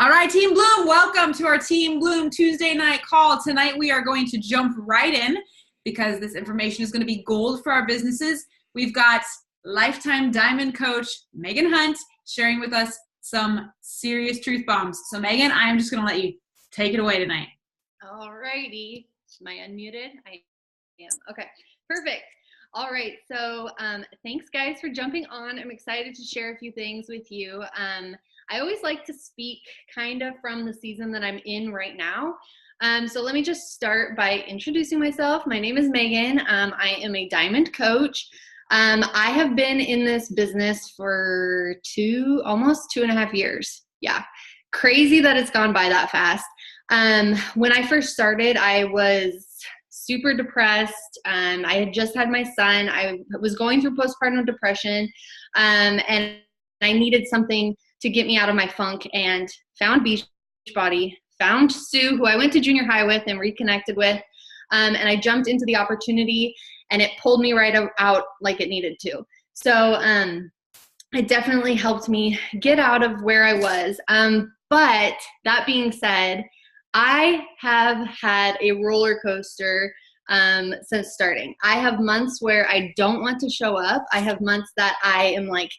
All right, Team Bloom, welcome to our Team Bloom Tuesday night call. Tonight we are going to jump right in because this information is going to be gold for our businesses. We've got lifetime diamond coach Megan Hunt sharing with us some serious truth bombs. So Megan, I am just going to let you take it away tonight. All righty. Am I unmuted? I am. Okay, perfect. All right, so thanks guys for jumping on. I'm excited to share a few things with you. I always like to speak kind of from the season that I'm in right now. So let me just start by introducing myself. My name is Megan. I am a diamond coach. I have been in this business for almost 2.5 years. Yeah, crazy that it's gone by that fast. When I first started, I was super depressed. I had just had my son. I was going through postpartum depression, and I needed something to get me out of my funk, and found Beachbody, found Sue, who I went to junior high with and reconnected with, and I jumped into the opportunity, and it pulled me right out like it needed to. So it definitely helped me get out of where I was. But that being said, I have had a roller coaster since starting. I have months where I don't want to show up. I have months that I am like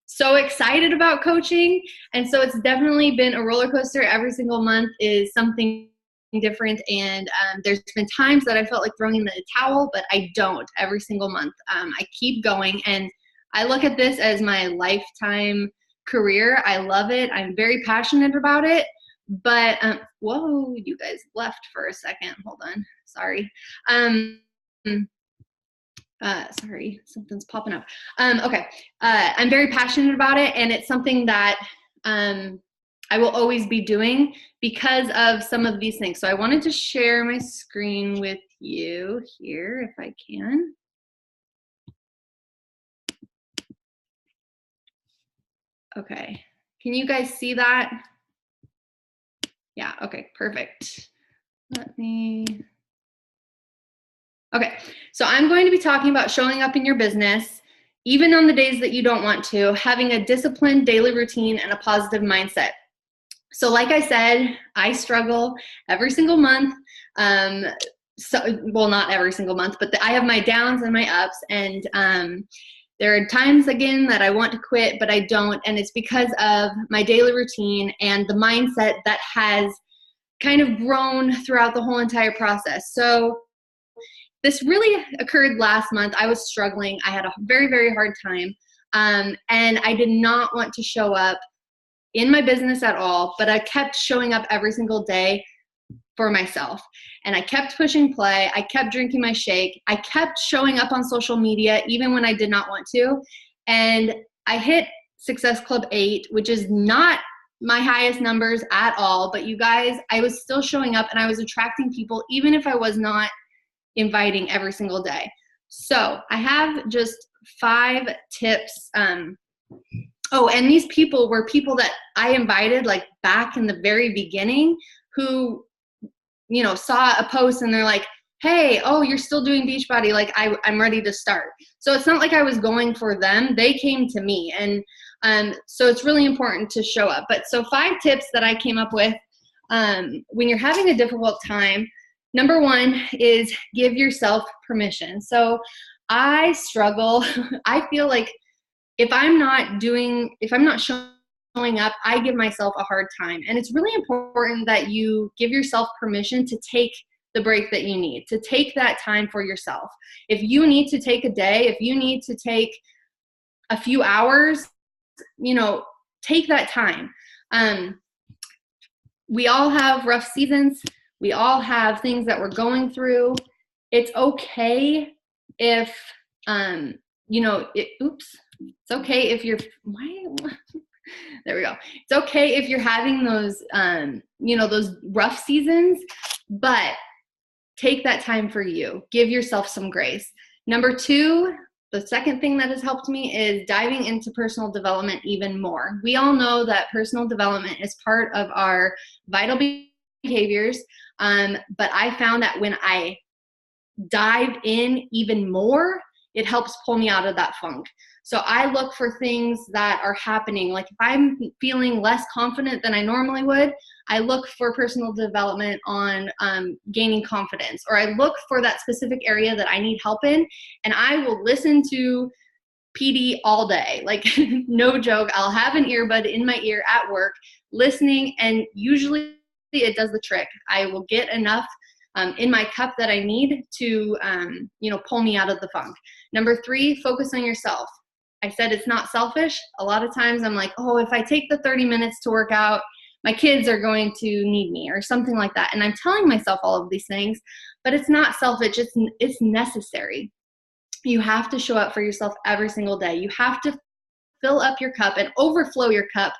so excited about coaching. And so it's definitely been a roller coaster. Every single month is something different. And there's been times that I felt like throwing in the towel, but I don't every single month. I keep going, and I look at this as my lifetime career. I love it. I'm very passionate about it. But whoa, you guys left for a second. Hold on. Sorry. Sorry, something's popping up. Okay. I'm very passionate about it, and it's something that I will always be doing because of some of these things. So I wanted to share my screen with you here if I can. Okay. Can you guys see that? Yeah, okay, perfect. Okay, so I'm going to be talking about showing up in your business, even on the days that you don't want to, having a disciplined daily routine and a positive mindset. So like I said, I struggle every single month. Well, not every single month, but I have my downs and my ups, and there are times, again, that I want to quit, but I don't, and it's because of my daily routine and the mindset that has kind of grown throughout the whole entire process. So this really occurred last month. I was struggling. I had a very, very hard time, and I did not want to show up in my business at all, but I kept showing up every single day for myself. And I kept pushing play. I kept drinking my shake. I kept showing up on social media even when I did not want to. And I hit Success Club 8, which is not my highest numbers at all. But you guys, I was still showing up, and I was attracting people even if I was not inviting every single day. So I have just 5 tips. Oh, and these people were people that I invited like back in the very beginning who, you know, saw a post and they're like, hey, oh, you're still doing Beachbody. Like I'm ready to start. So it's not like I was going for them. They came to me. And so it's really important to show up. But so 5 tips that I came up with when you're having a difficult time. Number 1 is give yourself permission. So I struggle. I feel like if I'm not showing up, I give myself a hard time. And it's really important that you give yourself permission to take the break that you need, to take that time for yourself. If you need to take a day, if you need to take a few hours, you know, take that time. We all have rough seasons. We all have things that we're going through. It's okay if, you know, it's okay if you're, there we go. It's okay if you're having those, you know, those rough seasons, but take that time for you. Give yourself some grace. Number 2, the second thing that has helped me is diving into personal development even more. We all know that personal development is part of our vital behaviors, but I found that when I dive in even more, it helps pull me out of that funk. So I look for things that are happening. Like if I'm feeling less confident than I normally would, I look for personal development on gaining confidence, or I look for that specific area that I need help in, and I will listen to PD all day. Like no joke, I'll have an earbud in my ear at work listening, and usually it does the trick. I will get enough in my cup that I need to, pull me out of the funk. Number 3, focus on yourself. I said it's not selfish. A lot of times I'm like, oh, if I take the 30 minutes to work out, my kids are going to need me or something like that. And I'm telling myself all of these things, but it's not selfish. It's necessary. You have to show up for yourself every single day. You have to fill up your cup and overflow your cup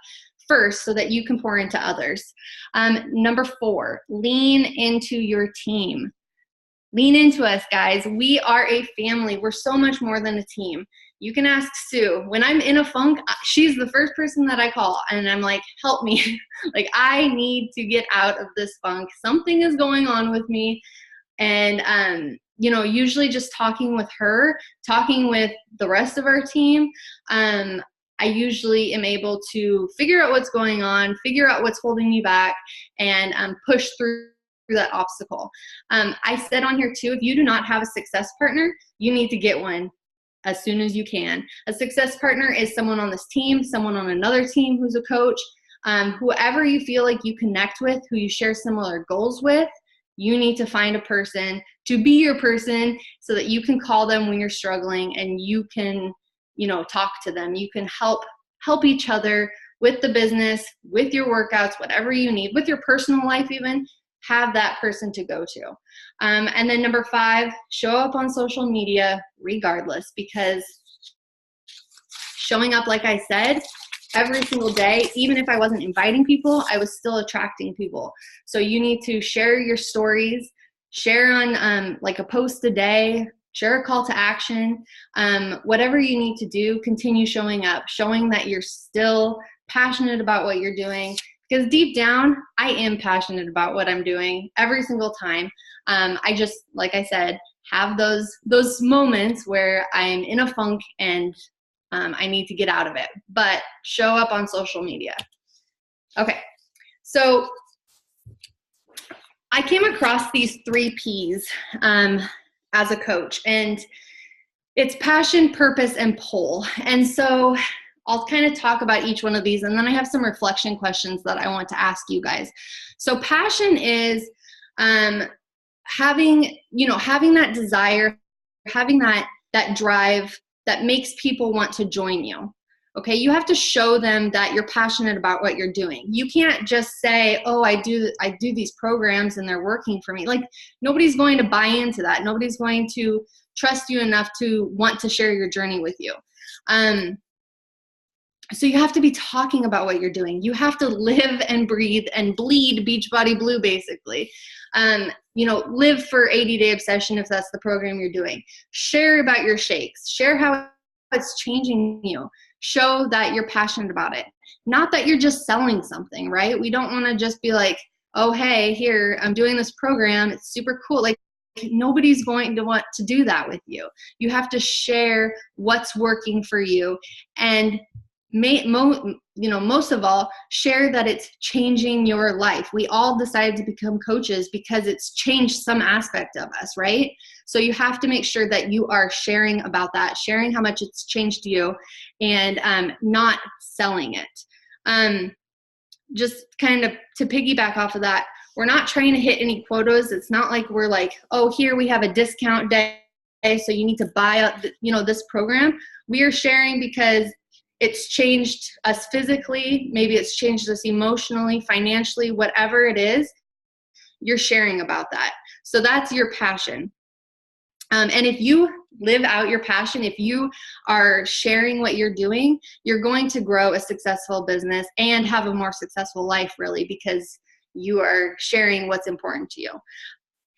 first so that you can pour into others. Number 4, lean into your team. Lean into us, guys. We are a family. We're so much more than a team. You can ask Sue. When I'm in a funk, she's the first person that I call, and I'm like, help me. Like, I need to get out of this funk. Something is going on with me. And, usually just talking with her, talking with the rest of our team, I usually am able to figure out what's going on, figure out what's holding me back, and push through that obstacle. I said on here too, if you do not have a success partner, you need to get one as soon as you can. A success partner is someone on this team, someone on another team who's a coach, whoever you feel like you connect with, who you share similar goals with. You need to find a person to be your person so that you can call them when you're struggling, and you can, talk to them. You can help each other with the business, with your workouts, whatever you need, with your personal life even. Have that person to go to. And then number 5, show up on social media regardless, because showing up, like I said, every single day, even if I wasn't inviting people, I was still attracting people. So you need to share your stories, share on like a post a day, share a call to action, whatever you need to do, continue showing up, showing that you're still passionate about what you're doing. Because deep down, I am passionate about what I'm doing every single time. I just, like I said, have those moments where I'm in a funk and I need to get out of it. But show up on social media. Okay, so I came across these 3 Ps as a coach, and it's passion, purpose, and pull. And so I'll kind of talk about each one of these, and then I have some reflection questions that I want to ask you guys. So passion is having that desire, having that drive that makes people want to join you. Okay, you have to show them that you're passionate about what you're doing. You can't just say, oh, I do these programs and they're working for me. Like, nobody's going to buy into that. Nobody's going to trust you enough to want to share your journey with you. So you have to be talking about what you're doing. You have to live and breathe and bleed Beachbody Blue, basically. Live for 80-Day Obsession if that's the program you're doing. Share about your shakes. Share how it's changing you. Show that you're passionate about it. Not that you're just selling something, right? We don't want to just be like, oh, hey, here, I'm doing this program. It's super cool. Like, nobody's going to want to do that with you. You have to share what's working for you, and most of all, share that it's changing your life. We all decided to become coaches because it's changed some aspect of us, right? So you have to make sure that you are sharing about that, sharing how much it's changed you, and not selling it. Just kind of to piggyback off of that, we're not trying to hit any quotas. It's not like we're like, oh, here we have a discount day, so you need to buy up, this program. We are sharing because it's changed us physically. Maybe it's changed us emotionally, financially, whatever it is, you're sharing about that. So that's your passion. And if you live out your passion, if you are sharing what you're doing, you're going to grow a successful business and have a more successful life, really, because you are sharing what's important to you.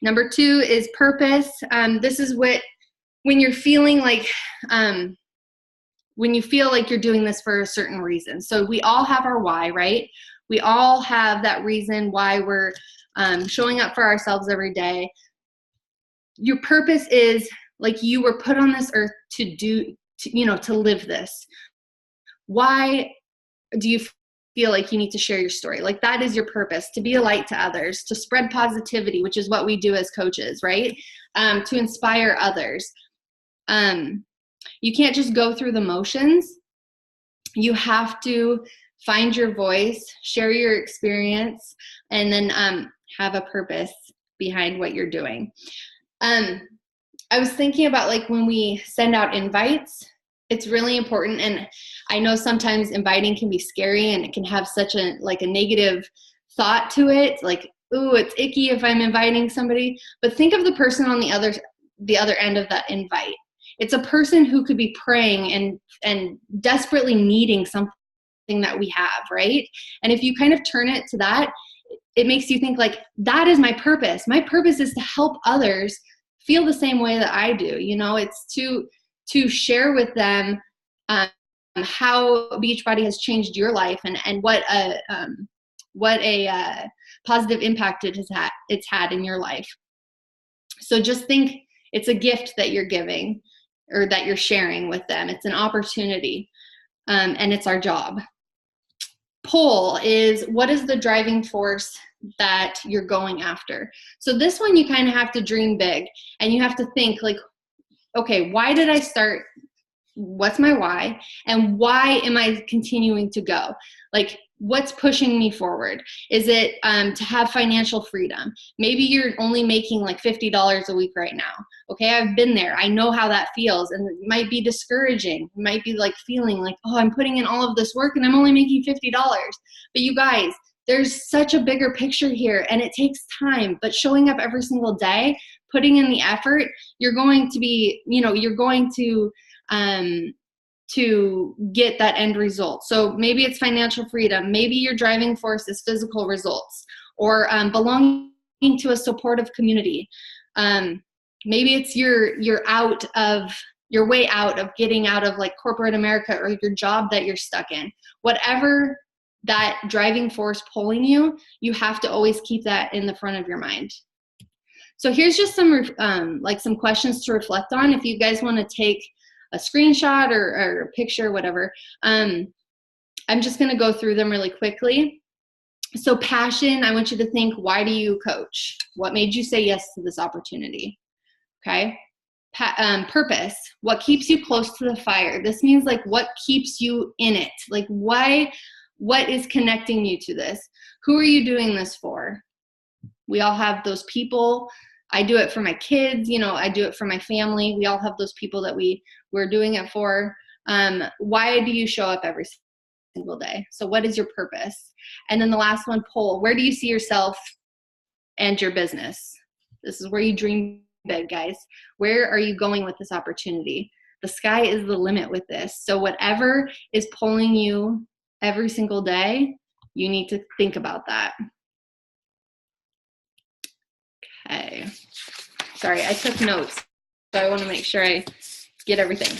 Number 2 is purpose. This is when you're feeling like, when you feel like you're doing this for a certain reason. So we all have our why, right? We all have that reason why we're showing up for ourselves every day. Your purpose is like you were put on this earth to to live this? Why do you feel like you need to share your story? Like, that is your purpose, to be a light to others, to spread positivity, which is what we do as coaches, right? To inspire others. You can't just go through the motions. You have to find your voice, share your experience, and then have a purpose behind what you're doing. I was thinking about, like, when we send out invites, it's really important. And I know sometimes inviting can be scary and it can have such a negative thought to it. Like, ooh, it's icky if I'm inviting somebody. But think of the person on the other end of that invite. It's a person who could be praying and desperately needing something that we have, right? And if you kind of turn it to that, it makes you think, like, that is my purpose. My purpose is to help others feel the same way that I do. It's to share with them how Beachbody has changed your life and what a positive impact it's had in your life. So just think, it's a gift that you're giving or that you're sharing with them. It's an opportunity, and it's our job. Poll is, what is the driving force that you're going after? So this one, you kind of have to dream big, and you have to think, like, okay, why did I start? What's my why? And why am I continuing to go? Like, what's pushing me forward? Is it to have financial freedom? Maybe you're only making like $50 a week right now. Okay, I've been there. I know how that feels, and it might be discouraging. It might be like feeling like, oh, I'm putting in all of this work and I'm only making $50. But you guys, there's such a bigger picture here, and it takes time. But showing up every single day, putting in the effort, you're going to be, you're going to get that end result. So maybe it's financial freedom. Maybe your driving force is physical results, or belonging to a supportive community. Maybe it's your way out of getting out of like corporate America or your job that you're stuck in. Whatever that driving force pulling you, you have to always keep that in the front of your mind. So here's just some some questions to reflect on. If you guys want to take a screenshot or a picture, whatever. I'm just going to go through them really quickly. So passion, I want you to think, why do you coach? What made you say yes to this opportunity? Okay. Purpose, what keeps you close to the fire? This means like what keeps you in it? Like what is connecting you to this? Who are you doing this for? We all have those people. I do it for my kids, I do it for my family. We all have those people that we're doing it for. Why do you show up every single day? So what is your purpose? And then the last one, poll, where do you see yourself and your business? This is where you dream big, guys. Where are you going with this opportunity? The sky is the limit with this. So whatever is pulling you every single day, you need to think about that. Okay. Sorry, I took notes, so I want to make sure I get everything.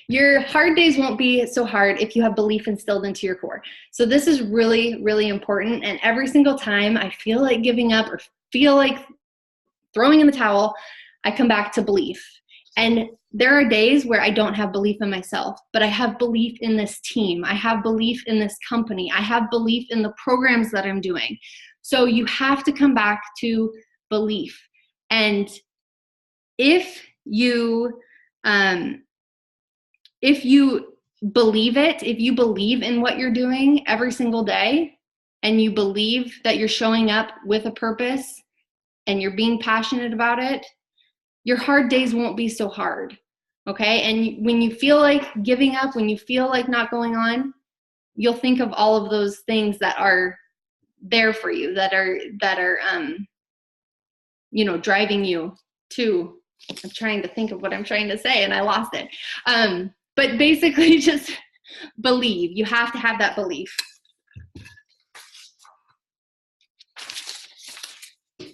Your hard days won't be so hard if you have belief instilled into your core. So this is really, really important. And every single time I feel like giving up or feel like throwing in the towel, I come back to belief. And there are days where I don't have belief in myself, but I have belief in this team. I have belief in this company. I have belief in the programs that I'm doing. So you have to come back to belief. And if you believe it, if you believe in what you're doing every single day, and you believe that you're showing up with a purpose and you're being passionate about it, your hard days won't be so hard. Okay. And when you feel like giving up, when you feel like not going on, you'll think of all of those things that are there for you, that are driving you to, I'm trying to think of what I'm trying to say and I lost it. But basically just believe. You have to have that belief.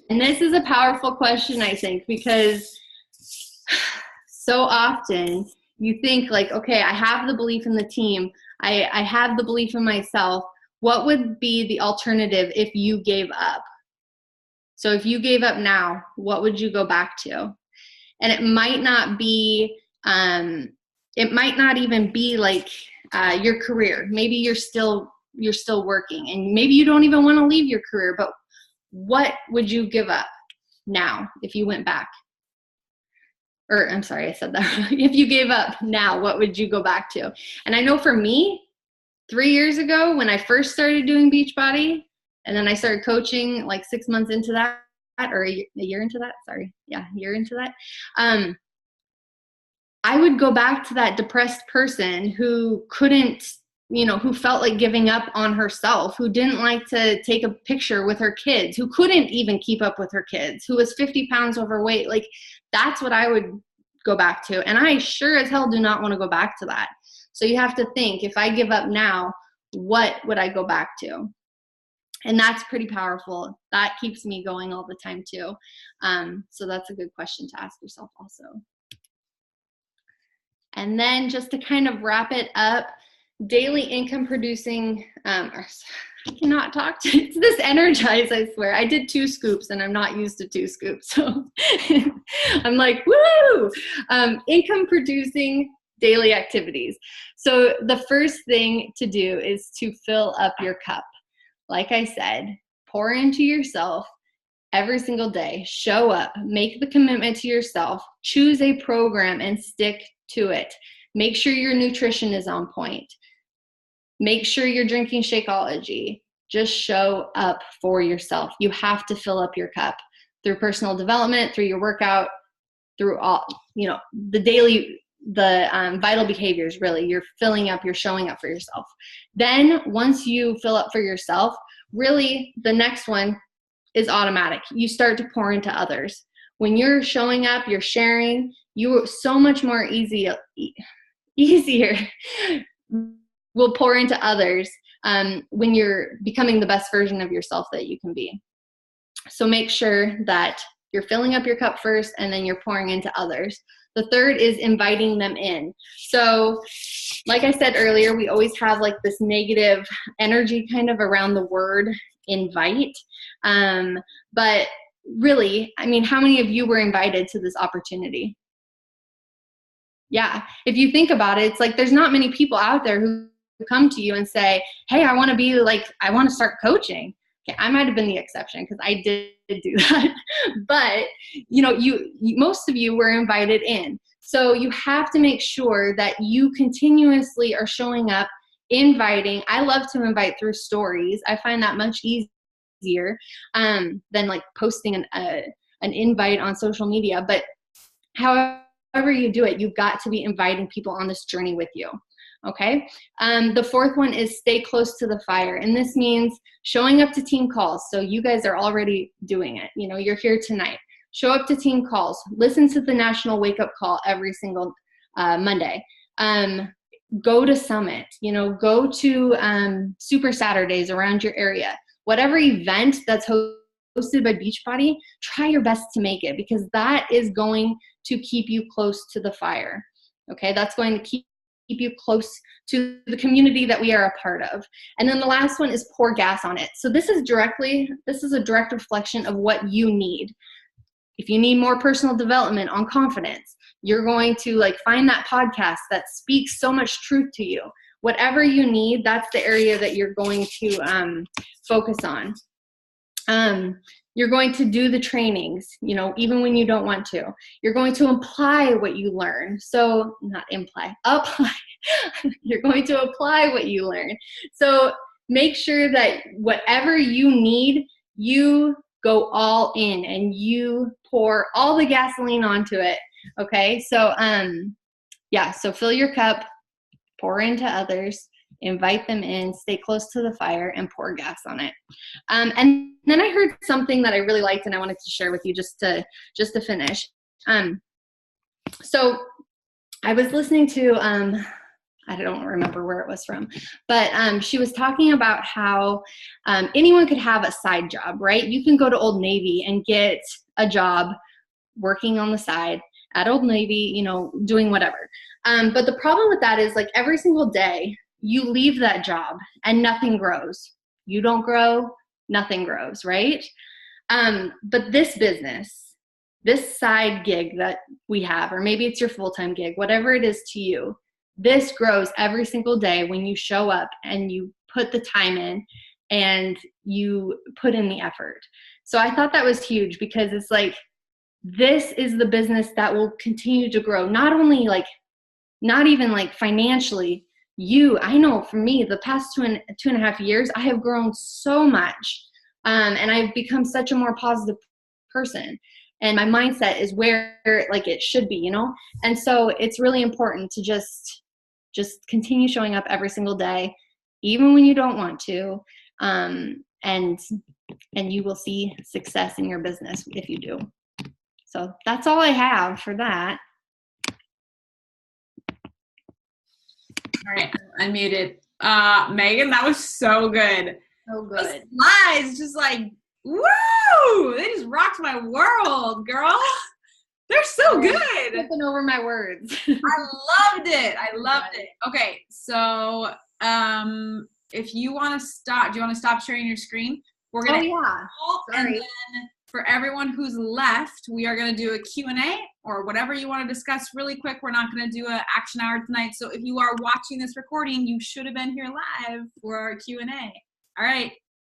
And this is a powerful question, I think, because so often you think like, okay, I have the belief in the team. I have the belief in myself. What would be the alternative if you gave up? So if you gave up now, what would you go back to? And it might not be it might not even be like your career. Maybe you're still working, and maybe you don't even want to leave your career, but what would you give up now if you went back? Or I'm sorry, I said that. If you gave up now, what would you go back to? And I know for me, 3 years ago when I first started doing Beachbody, and then I started coaching like 6 months into that, or a year into that, sorry. Yeah, a year into that. I would go back to that depressed person who couldn't, who felt like giving up on herself, who didn't like to take a picture with her kids, who couldn't even keep up with her kids, who was 50 pounds overweight. Like, that's what I would go back to. And I sure as hell do not want to go back to that. So you have to think, if I give up now, what would I go back to? And that's pretty powerful. That keeps me going all the time too. So that's a good question to ask yourself also. And then just to kind of wrap it up, daily income producing, I cannot talk to, it's this Energize, I swear. I did 2 scoops and I'm not used to 2 scoops. So I'm like, woo! Income producing daily activities. So the first thing to do is to fill up your cup. Like I said, pour into yourself every single day. Show up, make the commitment to yourself, choose a program and stick to it. Make sure your nutrition is on point. Make sure you're drinking Shakeology. Just show up for yourself. You have to fill up your cup through personal development, through your workout, through all, the daily, vital behaviors, really. You're filling up, you're showing up for yourself. Then once you fill up for yourself, really the next one is automatic. You start to pour into others. When you're showing up, you're sharing, you so much more easier will pour into others when you're becoming the best version of yourself that you can be. So make sure that you're filling up your cup first and then you're pouring into others. The third is inviting them in. So like I said earlier, we always have like this negative energy kind of around the word invite. But really, I mean, how many of you were invited to this opportunity? Yeah. If you think about it, it's like there's not many people out there who come to you and say, hey, I want to start coaching. Okay, I might have been the exception because I did do that. But, most of you were invited in. So you have to make sure that you continuously are showing up, inviting. I love to invite through stories. I find that much easier than like posting an invite on social media. But however you do it, you've got to be inviting people on this journey with you. Okay. The fourth one is stay close to the fire. And this means showing up to team calls. So you guys are already doing it. You're here tonight. Show up to team calls. Listen to the National Wake Up Call every single Monday. Go to Summit, go to Super Saturdays around your area. Whatever event that's hosted by Beachbody, try your best to make it, because that is going to keep you close to the fire. Okay. That's going to keep you close to the community that we are a part of. And then the last one is pour gas on it. So this is a direct reflection of what you need. If you need more personal development on confidence, you're going to find that podcast that speaks so much truth to you. Whatever you need, that's the area that you're going to focus on. You're going to do the trainings, even when you don't want to. You're going to apply what you learn. So not imply, apply. You're going to apply what you learn. So make sure that whatever you need, you go all in and you pour all the gasoline onto it. Okay. So, so fill your cup, pour into others, invite them in, stay close to the fire, and pour gas on it. And then I heard something that I really liked and I wanted to share with you just to finish. So I was listening to, I don't remember where it was from, but she was talking about how anyone could have a side job, right? You can go to Old Navy and get a job working on the side at Old Navy, doing whatever. But the problem with that is every single day, you leave that job and nothing grows. You don't grow, nothing grows, right? But this business, this side gig that we have, or maybe it's your full-time gig, whatever it is to you, this grows every single day when you show up and you put the time in and you put in the effort. So I thought that was huge, because it's like, this is the business that will continue to grow. Not only like, not even like financially, I know for me, the past 2.5 years, I have grown so much. And I've become such a more positive person. And my mindset is where like it should be, you know? And so it's really important to just continue showing up every single day, even when you don't want to. And you will see success in your business if you do. So that's all I have for that. All right, unmuted. Megan, that was so good. So good. Those slides, just like, woo! They just rocked my world, girl. They're so good. Flipping over my words. I loved it. Okay, so if you want to stop, do you want to stop sharing your screen? We're gonna. And then for everyone who's left, we are gonna do a Q&A or whatever you want to discuss really quick. We're not gonna do an action hour tonight. So if you are watching this recording, you should have been here live for our Q&A. All right,